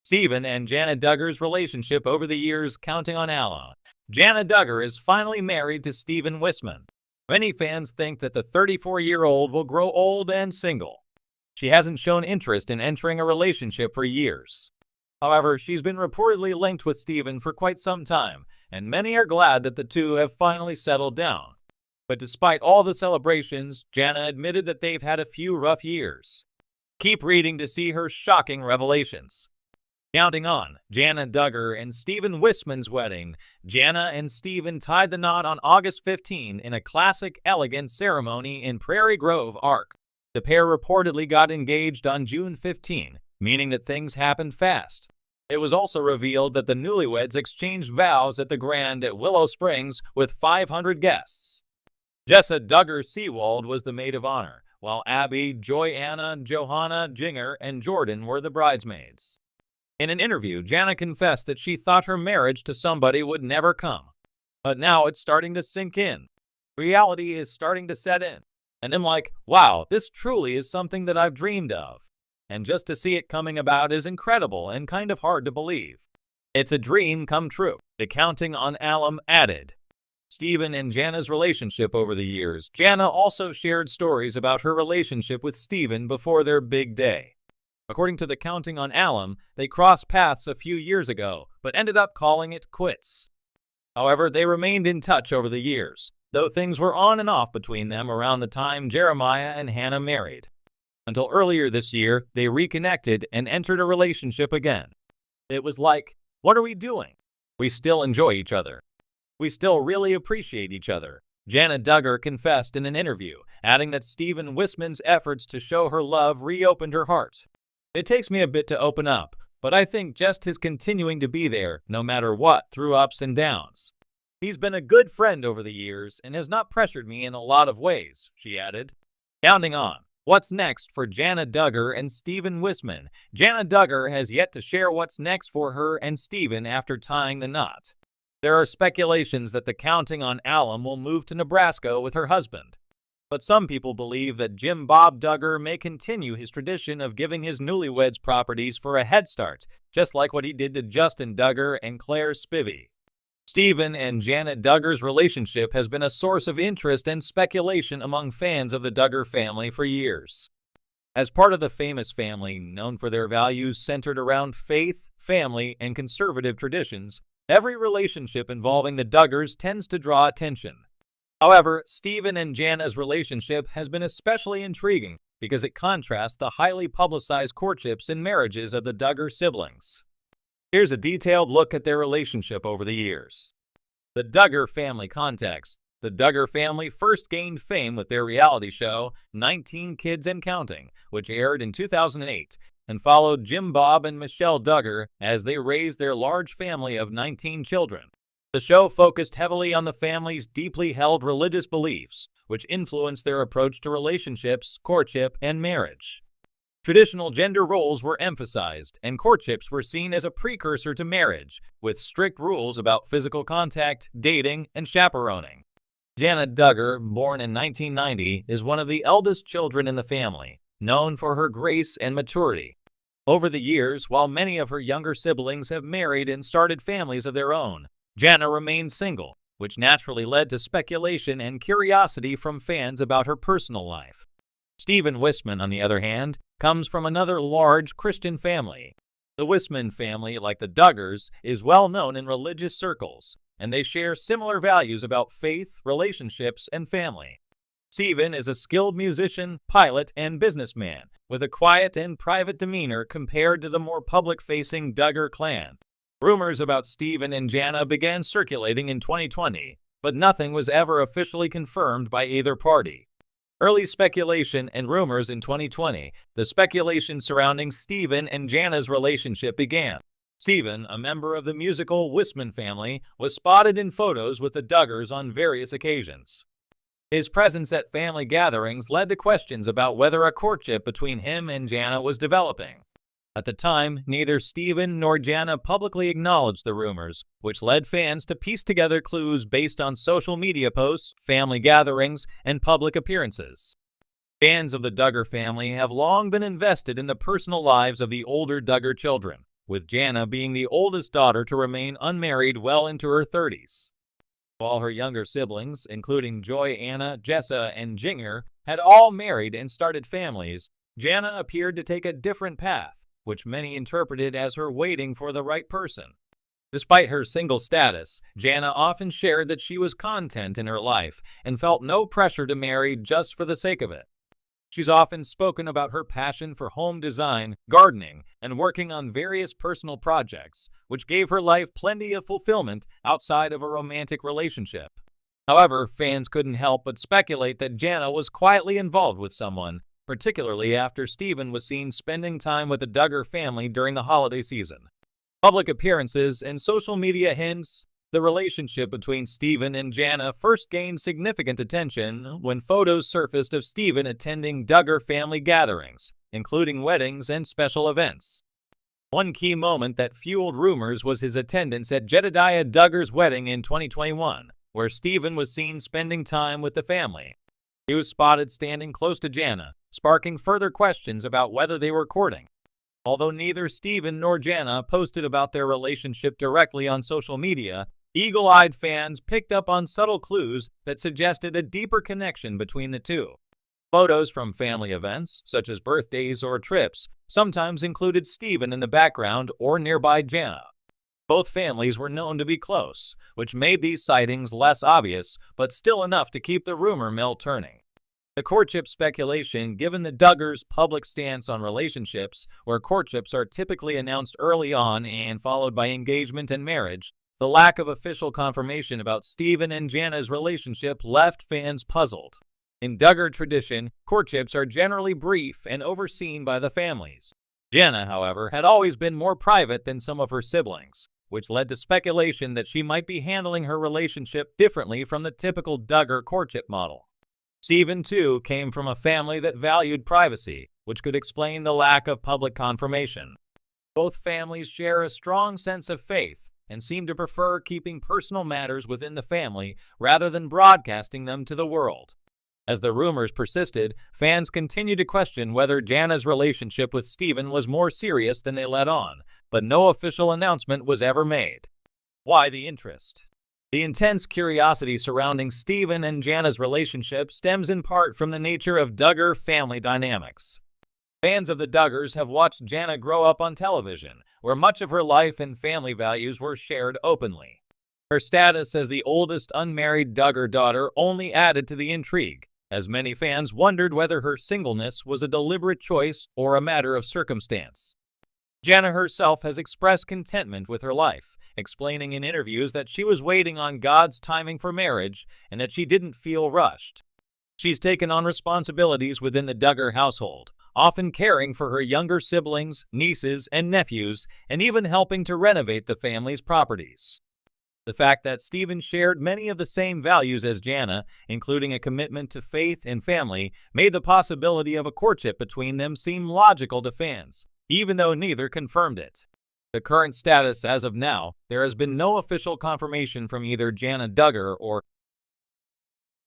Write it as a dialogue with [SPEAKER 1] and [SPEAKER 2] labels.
[SPEAKER 1] Stephen and Jana Duggar's relationship over the years, counting on alum. Jana Duggar is finally married to Stephen Wisman. Many fans think that the 34-year-old will grow old and single. She hasn't shown interest in entering a relationship for years. However, she's been reportedly linked with Stephen for quite some time, and many are glad that the two have finally settled down. But despite all the celebrations, Jana admitted that they've had a few rough years. Keep reading to see her shocking revelations. Counting on Jana Duggar and Stephen Wisman's wedding. Jana and Stephen tied the knot on August 15 in a classic, elegant ceremony in Prairie Grove, Ark. The pair reportedly got engaged on June 15, meaning that things happened fast. It was also revealed that the newlyweds exchanged vows at the Grand at Willow Springs with 500 guests. Jessa Duggar Seawald was the maid of honor, while Abby, Joanna, Johanna, Jinger, and Jordan were the bridesmaids. In an interview, Jana confessed that she thought her marriage to somebody would never come. But now it's starting to sink in. Reality is starting to set in. And I'm like, wow, this truly is something that I've dreamed of. And just to see it coming about is incredible and kind of hard to believe. It's a dream come true, the Counting on Alum added. Stephen and Jana's relationship over the years. Jana also shared stories about her relationship with Stephen before their big day. According to the Counting on Alum, they crossed paths a few years ago, but ended up calling it quits. However, they remained in touch over the years, though things were on and off between them around the time Jeremiah and Hannah married. Until earlier this year, they reconnected and entered a relationship again. It was like, what are we doing? We still enjoy each other. We still really appreciate each other. Jana Duggar confessed in an interview, adding that Stephen Wisman's efforts to show her love reopened her heart. It takes me a bit to open up, but I think just his continuing to be there, no matter what, through ups and downs. He's been a good friend over the years and has not pressured me in a lot of ways, she added. Counting on. What's next for Jana Duggar and Stephen Wisman? Jana Duggar has yet to share what's next for her and Stephen after tying the knot. There are speculations that the Counting on Alum will move to Nebraska with her husband. But some people believe that Jim Bob Duggar may continue his tradition of giving his newlyweds properties for a head start, just like what he did to Justin Duggar and Claire Spivey. Stephen and Jana Duggar's relationship has been a source of interest and speculation among fans of the Duggar family for years. As part of the famous family, known for their values centered around faith, family, and conservative traditions, every relationship involving the Duggars tends to draw attention. However, Stephen and Jana's relationship has been especially intriguing because it contrasts the highly publicized courtships and marriages of the Duggar siblings. Here's a detailed look at their relationship over the years. The Duggar family context. The Duggar family first gained fame with their reality show, 19 Kids and Counting, which aired in 2008, and followed Jim Bob and Michelle Duggar as they raised their large family of 19 children. The show focused heavily on the family's deeply held religious beliefs, which influenced their approach to relationships, courtship, and marriage. Traditional gender roles were emphasized, and courtships were seen as a precursor to marriage, with strict rules about physical contact, dating, and chaperoning. Jana Duggar, born in 1990, is one of the eldest children in the family, known for her grace and maturity. Over the years, while many of her younger siblings have married and started families of their own, Jana remained single, which naturally led to speculation and curiosity from fans about her personal life. Stephen Wisman, on the other hand, comes from another large Christian family. The Wisman family, like the Duggars, is well known in religious circles, and they share similar values about faith, relationships, and family. Stephen is a skilled musician, pilot, and businessman, with a quiet and private demeanor compared to the more public-facing Duggar clan. Rumors about Stephen and Jana began circulating in 2020, but nothing was ever officially confirmed by either party. Early speculation and rumors in 2020, the speculation surrounding Stephen and Jana's relationship began. Stephen, a member of the musical Wisman family, was spotted in photos with the Duggars on various occasions. His presence at family gatherings led to questions about whether a courtship between him and Jana was developing. At the time, neither Stephen nor Jana publicly acknowledged the rumors, which led fans to piece together clues based on social media posts, family gatherings, and public appearances. Fans of the Duggar family have long been invested in the personal lives of the older Duggar children, with Jana being the oldest daughter to remain unmarried well into her 30s. While her younger siblings, including Anna, Jessa, and Jinger, had all married and started families, Jana appeared to take a different path, which many interpreted as her waiting for the right person. Despite her single status, Jana often shared that she was content in her life and felt no pressure to marry just for the sake of it. She's often spoken about her passion for home design, gardening, and working on various personal projects, which gave her life plenty of fulfillment outside of a romantic relationship. However, fans couldn't help but speculate that Jana was quietly involved with someone, particularly after Steven was seen spending time with the Duggar family during the holiday season. Public appearances and social media hints. The relationship between Steven and Jana first gained significant attention when photos surfaced of Steven attending Duggar family gatherings, including weddings and special events. One key moment that fueled rumors was his attendance at Jedediah Duggar's wedding in 2021, where Steven was seen spending time with the family. He was spotted standing close to Jana, sparking further questions about whether they were courting. Although neither Steven nor Jana posted about their relationship directly on social media, eagle-eyed fans picked up on subtle clues that suggested a deeper connection between the two. Photos from family events, such as birthdays or trips, sometimes included Steven in the background or nearby Jana. Both families were known to be close, which made these sightings less obvious, but still enough to keep the rumor mill turning. The courtship speculation, given the Duggars' public stance on relationships, where courtships are typically announced early on and followed by engagement and marriage, the lack of official confirmation about Steven and Jana's relationship left fans puzzled. In Duggar tradition, courtships are generally brief and overseen by the families. Jana, however, had always been more private than some of her siblings, which led to speculation that she might be handling her relationship differently from the typical Duggar courtship model. Steven, too, came from a family that valued privacy, which could explain the lack of public confirmation. Both families share a strong sense of faith and seem to prefer keeping personal matters within the family rather than broadcasting them to the world. As the rumors persisted, fans continued to question whether Jana's relationship with Steven was more serious than they let on, but no official announcement was ever made. Why the interest? The intense curiosity surrounding Steven and Jana's relationship stems in part from the nature of Duggar family dynamics. Fans of the Duggars have watched Jana grow up on television, where much of her life and family values were shared openly. Her status as the oldest unmarried Duggar daughter only added to the intrigue, as many fans wondered whether her singleness was a deliberate choice or a matter of circumstance. Jana herself has expressed contentment with her life, explaining in interviews that she was waiting on God's timing for marriage and that she didn't feel rushed. She's taken on responsibilities within the Duggar household, often caring for her younger siblings, nieces, and nephews, and even helping to renovate the family's properties. The fact that Steven shared many of the same values as Jana, including a commitment to faith and family, made the possibility of a courtship between them seem logical to fans, even though neither confirmed it. The current status as of now, there has been no official confirmation from either Jana Duggar or